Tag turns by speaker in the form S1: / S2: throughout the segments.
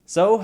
S1: So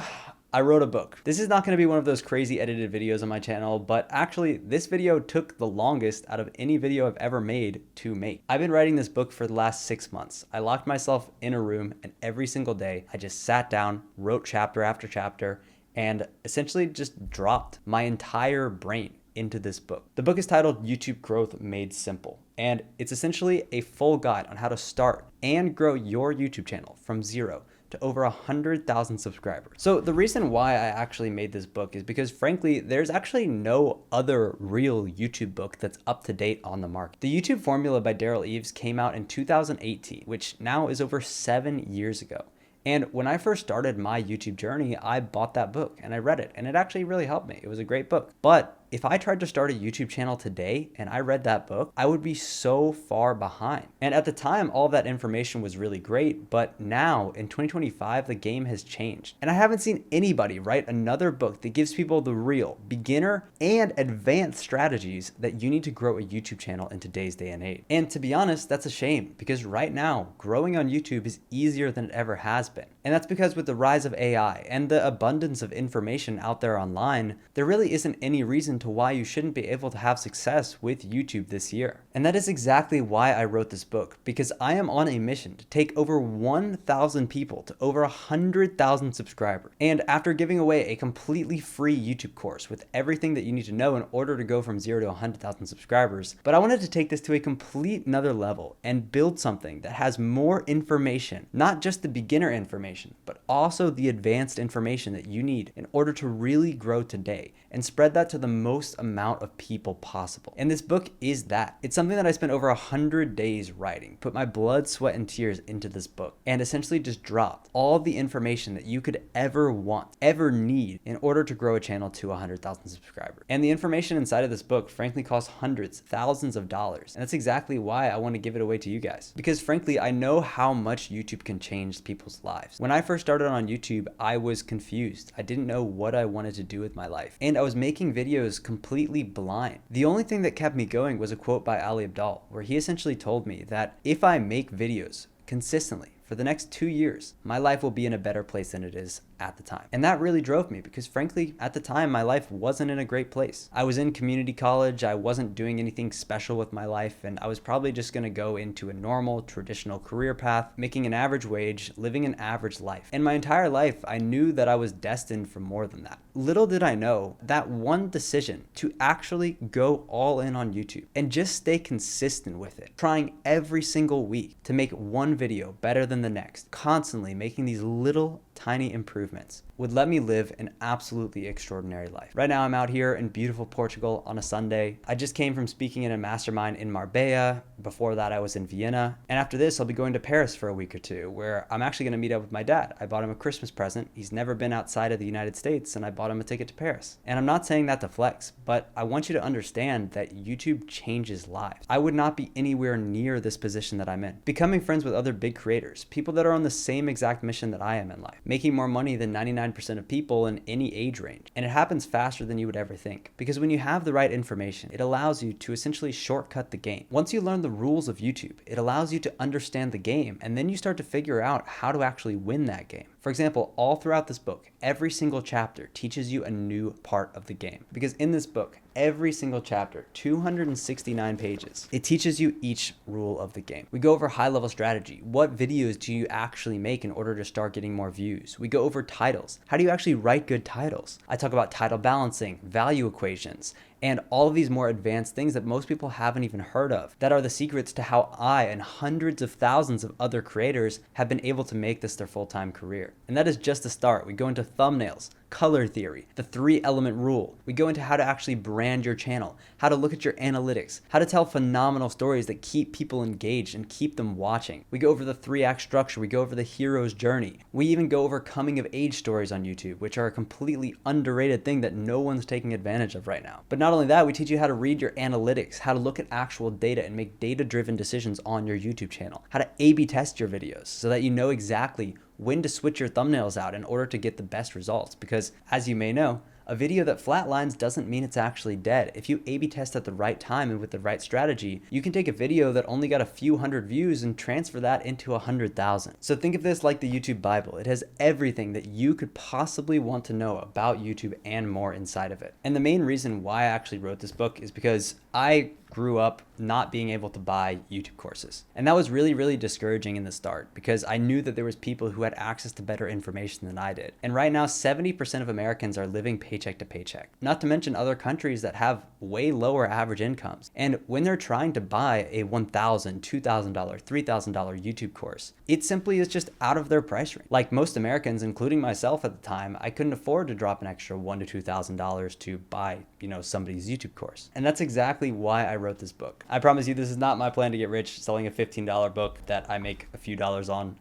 S1: I wrote a book. This is not going to be one of those crazy edited videos on my channel, but actually this video took the longest out of any video I've ever made to make. I've been writing this book for the last 6 months. I locked myself in a room and every single day I just sat down, wrote chapter after chapter, and essentially just dropped my entire brain into this book. The book is titled YouTube Growth Made Simple, and it's essentially a full guide on how to start and grow your YouTube channel from zero to over 100,000 subscribers. So the reason why I actually made this book is because frankly, there's actually no other real YouTube book that's up to date on the market. The YouTube Formula by Daryl Eves came out in 2018, which now is over 7 years ago. And when I first started my YouTube journey, I bought that book and I read it, and it actually really helped me. It was a great book. But if I tried to start a YouTube channel today and I read that book, I would be so far behind. And at the time, all of that information was really great, but now in 2025, the game has changed. And I haven't seen anybody write another book that gives people the real beginner and advanced strategies that you need to grow a YouTube channel in today's day and age. And to be honest, that's a shame, because right now, growing on YouTube is easier than it ever has been. And that's because with the rise of AI and the abundance of information out there online, there really isn't any reason to why you shouldn't be able to have success with YouTube this year. And that is exactly why I wrote this book, because I am on a mission to take over 1,000 people to over 100,000 subscribers. And after giving away a completely free YouTube course with everything that you need to know in order to go from 0 to 100,000 subscribers, but I wanted to take this to a complete another level and build something that has more information, not just the beginner information, but also the advanced information that you need in order to really grow today and spread that to the most amount of people possible. And this book is that. It's something that I spent over 100 days writing, put my blood, sweat, and tears into this book, and essentially just dropped all the information that you could ever want, ever need in order to grow a channel to 100,000 subscribers. And the information inside of this book frankly costs hundreds, thousands of dollars. And that's exactly why I want to give it away to you guys. Because frankly, I know how much YouTube can change people's lives. When I first started on YouTube, I was confused. I didn't know what I wanted to do with my life. And I was making videos completely blind. The only thing that kept me going was a quote by Ali Abdaal, where he essentially told me that if I make videos consistently for the next 2 years, my life will be in a better place than it is at the time. And that really drove me because frankly, at the time, my life wasn't in a great place. I was in community college, I wasn't doing anything special with my life, and I was probably just gonna go into a normal, traditional career path, making an average wage, living an average life. And my entire life, I knew that I was destined for more than that. Little did I know that one decision to actually go all in on YouTube and just stay consistent with it, trying every single week to make one video better than the next, constantly making these little tiny improvements, would let me live an absolutely extraordinary life. Right now, I'm out here in beautiful Portugal on a Sunday. I just came from speaking in a mastermind in Marbella. Before that, I was in Vienna. And after this, I'll be going to Paris for a week or two, where I'm actually gonna meet up with my dad. I bought him a Christmas present. He's never been outside of the United States, and I bought him a ticket to Paris. And I'm not saying that to flex, but I want you to understand that YouTube changes lives. I would not be anywhere near this position that I'm in. Becoming friends with other big creators, people that are on the same exact mission that I am in life, making more money than 99% of people in any age range. And it happens faster than you would ever think. Because when you have the right information, it allows you to essentially shortcut the game. Once you learn the rules of YouTube, it allows you to understand the game, and then you start to figure out how to actually win that game. For example, all throughout this book, every single chapter teaches you a new part of the game. Because in this book, every single chapter, 269 pages, it teaches you each rule of the game. We go over high-level strategy. What videos do you actually make in order to start getting more views? We go over titles. How do you actually write good titles? I talk about title balancing, value equations, and all of these more advanced things that most people haven't even heard of, that are the secrets to how I and hundreds of thousands of other creators have been able to make this their full-time career. And that is just the start. We go into thumbnails, color theory, the 3-element rule. We go into how to actually brand your channel, how to look at your analytics, how to tell phenomenal stories that keep people engaged and keep them watching. We go over the 3-act structure. We go over the hero's journey. We even go over coming of age stories on YouTube, which are a completely underrated thing that no one's taking advantage of right now. But not only that, we teach you how to read your analytics, how to look at actual data and make data-driven decisions on your YouTube channel, how to A/B test your videos so that you know exactly when to switch your thumbnails out in order to get the best results. Because as you may know, A video that flatlines doesn't mean it's actually dead. If you A/B test at the right time and with the right strategy, you can take a video that only got a few hundred views and transfer that into 100,000. So think of this like the YouTube Bible. It has everything that you could possibly want to know about YouTube and more inside of it. And the main reason why I actually wrote this book is because I grew up not being able to buy YouTube courses. And that was really, really discouraging in the start because I knew that there was people who had access to better information than I did. And right now, 70% of Americans are living paycheck to paycheck, not to mention other countries that have way lower average incomes. And when they're trying to buy a $1,000, $2,000, $3,000 YouTube course, it simply is just out of their price range. Like most Americans, including myself at the time, I couldn't afford to drop an extra $1,000 to $2,000 to buy, somebody's YouTube course. And that's exactly why I wrote this book. I promise you, this is not my plan to get rich selling a $15 book that I make a few dollars on.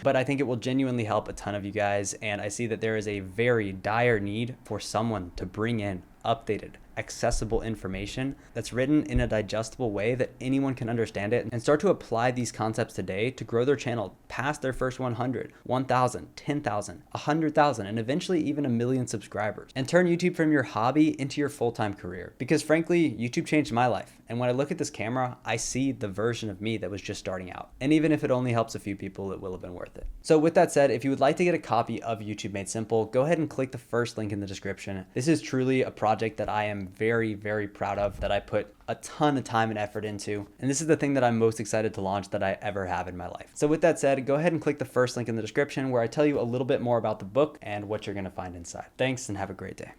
S1: But I think it will genuinely help a ton of you guys. And I see that there is a very dire need for someone to bring in updated, accessible information that's written in a digestible way that anyone can understand it and start to apply these concepts today to grow their channel past their first 100, 1,000, 10,000, 100,000, and eventually even 1 million subscribers, and turn YouTube from your hobby into your full-time career. Because frankly, YouTube changed my life. And when I look at this camera, I see the version of me that was just starting out. And even if it only helps a few people, it will have been worth it. So with that said, if you would like to get a copy of YouTube Made Simple, go ahead and click the first link in the description. This is truly a project that I am very, very proud of, that I put a ton of time and effort into. And this is the thing that I'm most excited to launch that I ever have in my life. So with that said, go ahead and click the first link in the description where I tell you a little bit more about the book and what you're going to find inside. Thanks and have a great day.